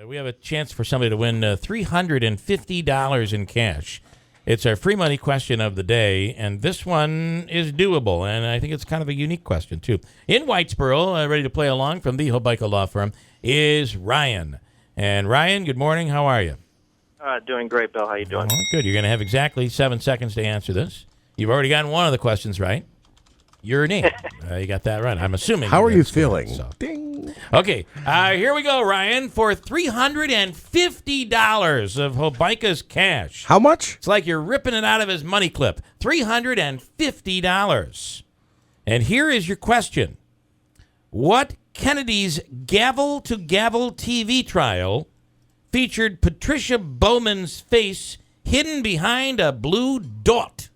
we have a chance for somebody to win $350 in cash. It's our free money question of the day, and this one is doable, and I think it's kind of a unique question, too. In Whitesboro, ready to play along from the Hobica Law Firm, is Ryan. And Ryan, good morning. How are you? Doing great, Bill. How you doing? Good. You're going to have exactly 7 seconds to answer this. You've already gotten one of the questions right. Your name. You got that right. I'm assuming. How are you feeling? So. Ding. Okay, here we go, Ryan, for $350 of Hobica's cash. How much? It's like you're ripping it out of his money clip. $350. And here is your question. What Kennedy's gavel-to-gavel TV trial featured Patricia Bowman's face hidden behind a blue dot?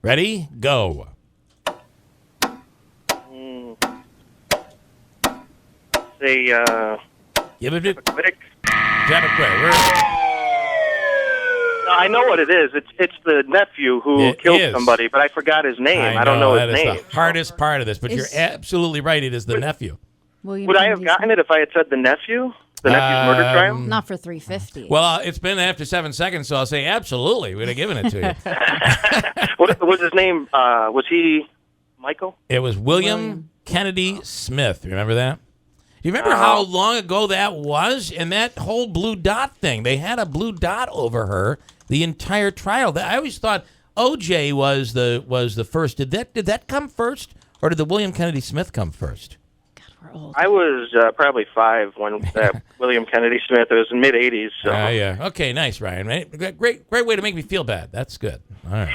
Ready? Go. Say, Give it WIBX. We're No, I know what it is. It's the nephew who killed somebody, but I forgot his name. I don't know his name. That is the hardest part of this, but you're absolutely right. It is the nephew. Would I have gotten it if I had said the nephew? The nephew's murder trial? Not for $350. Well, it's been after 7 seconds, so I'll say absolutely. We'd have given it to you. What was his name? Was he Michael? It was William Kennedy Smith. Remember that? Do you remember how long ago that was? And that whole blue dot thing. They had a blue dot over her the entire trial. I always thought O.J. was the first. Did that come first, or did the William Kennedy Smith come first? God, we're old. I was probably 5 when William Kennedy Smith. It was in mid-'80s. So. Yeah. Okay, nice, Ryan. Right? Great way to make me feel bad. That's good. All right.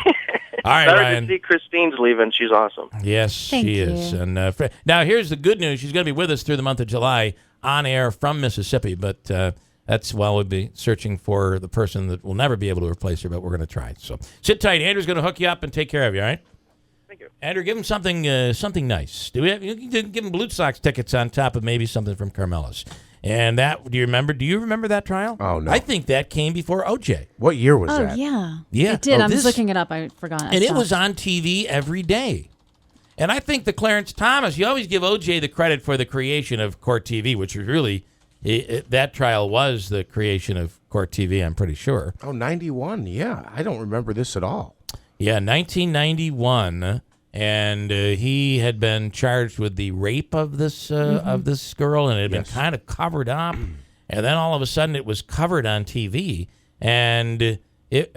All right, Sorry Ryan. to see Christine's leaving. She's awesome. Yes, she is. And now here's the good news. She's going to be with us through the month of July on air from Mississippi, but that's while we'll be searching for the person that will never be able to replace her, but we're going to try. So sit tight. Andrew's going to hook you up and take care of you, all right? Thank you. Andrew, give him something nice. You can give him Blue Sox tickets on top of maybe something from Carmela's. And that, do you remember that trial? Oh, no. I think that came before O.J. What year was that? Oh, yeah. Yeah. It did. I'm just looking it up. I forgot. And it was on TV every day. And I think the Clarence Thomas, you always give O.J. the credit for the creation of Court TV, which was really, that trial was the creation of Court TV, I'm pretty sure. Oh, 91. Yeah. I don't remember this at all. Yeah, 1991. And he had been charged with the rape of this girl, and it had been kind of covered up. And then all of a sudden, it was covered on TV. And it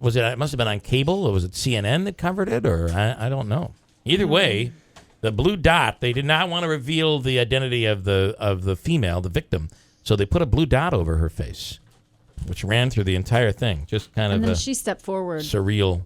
must have been on cable, or was it CNN that covered it, or I don't know. Either way, the blue dot. They did not want to reveal the identity of the female, the victim, so they put a blue dot over her face, which ran through the entire thing. Just kind and of then she stepped forward. Surreal.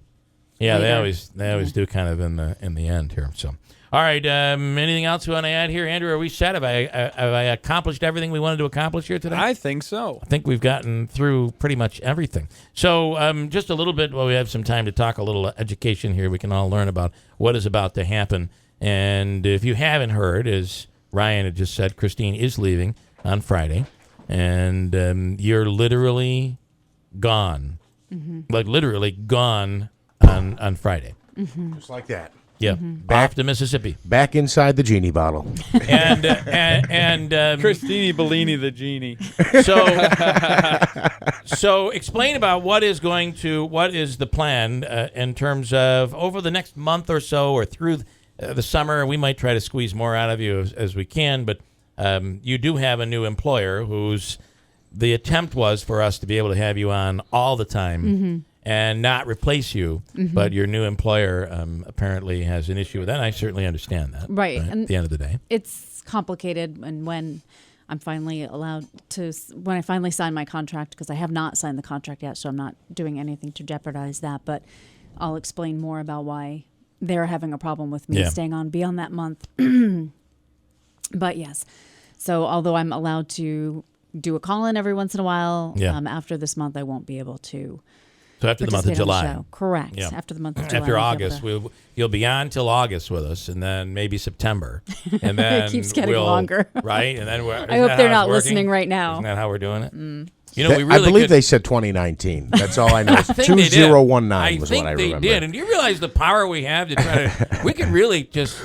Yeah, later. they always do kind of in the end here. So, all right. Anything else you want to add here, Andrew? Are we set? Have I accomplished everything we wanted to accomplish here today? I think so. I think we've gotten through pretty much everything. So, just a little bit while we have some time to talk a little education here. We can all learn about what is about to happen. And if you haven't heard, as Ryan had just said, Christine is leaving on Friday, and you're literally gone, like literally gone. On Friday. Just like that. Yeah. Back to Mississippi. Back inside the genie bottle. And Christine Bellini, the genie. So explain about what is the plan in terms of over the next month or so, or through the summer. We might try to squeeze more out of you as we can, but you do have a new employer whose the attempt was for us to be able to have you on all the time. And not replace you, but your new employer apparently has an issue with that. And I certainly understand that. Right. And at the end of the day, it's complicated. And when I'm finally when I finally sign my contract, because I have not signed the contract yet, so I'm not doing anything to jeopardize that. But I'll explain more about why they're having a problem with me staying on beyond that month. But yes, so although I'm allowed to do a call-in every once in a while, after this month I won't be able to. So after the month of July. Correct. Yeah. After the month of July. After August, you'll be on till August with us, and then maybe September. And then it keeps getting longer. Right? And then I hope they're not listening right now. Isn't that how we're doing it? You know, I believe they said 202019. That's all I know. 2019 was what I remember. I think they did. And do you realize the power we have to try to... we could really just,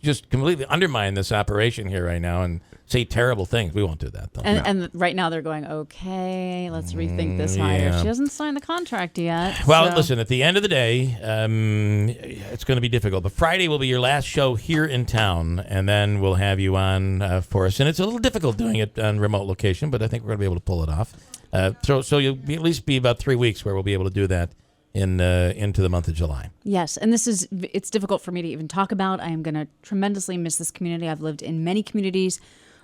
just completely undermine this operation here right now and say terrible things. We won't do that, though. And right now they're going, okay, let's rethink this hire. yeah. She hasn't signed the contract yet. Well, so. listen, at the end of the day, it's going to be difficult. But Friday will be your last show here in town, and then we'll have you on for us. And it's a little difficult doing it on remote location, but I think we're going to be able to pull it off. So you'll at least be about 3 weeks where we'll be able to do that into the month of July. Yes, and it's difficult for me to even talk about. I am going to tremendously miss this community. I've lived in many communities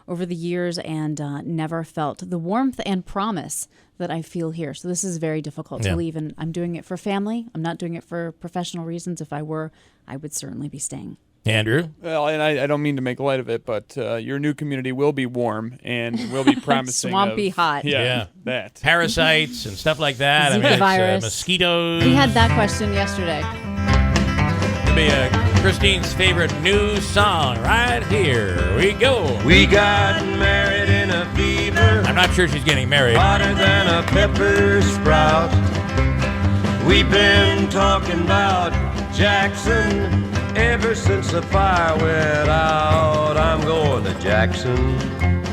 over the years and never felt the warmth and promise that I feel here. So this is very difficult to leave, and I'm doing it for family. I'm not doing it for professional reasons. If I were, I would certainly be staying. Andrew? Well, and I don't mean to make light of it, but your new community will be warm and will be promising. Swampy hot. Yeah, that. Parasites and stuff like that. Zika virus. Mosquitoes. We had that question yesterday. It'll be Christine's favorite new song right here. We go. We got married in a fever, I'm not sure she's getting married. hotter than a pepper sprout. We've been talking about Jackson ever since the fire went out. I'm going to Jackson.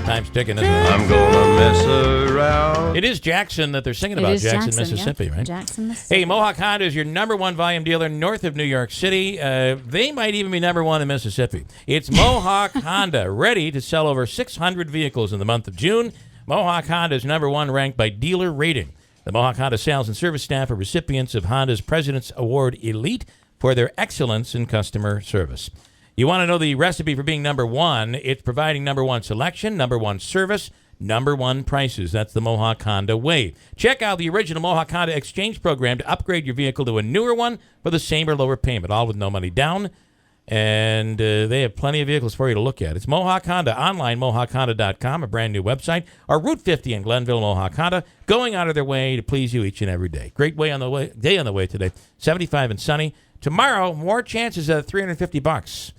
Time's ticking, isn't it? I'm gonna mess around. It is Jackson that they're singing It about, is Jackson, Jackson, Mississippi, yeah. right? Jackson, Mississippi. Hey, Mohawk Honda is your #1 volume dealer north of New York City. They might even be #1 in Mississippi. It's Mohawk Honda, ready to sell over 600 vehicles in the month of June. Mohawk Honda is #1 ranked by dealer rating. The Mohawk Honda sales and service staff are recipients of Honda's President's Award Elite for their excellence in customer service. You want to know the recipe for being #1? It's providing #1 selection, #1 service, #1 prices. That's the Mohawk Honda way. Check out the original Mohawk Honda exchange program to upgrade your vehicle to a newer one for the same or lower payment, all with no money down. And they have plenty of vehicles for you to look at. It's Mohawk Honda, online, MohawkHonda.com, a brand new website, or Route 50 in Glenville, Mohawk Honda, going out of their way to please you each and every day. Great day on the way today, 75 and sunny. Tomorrow, more chances at $350.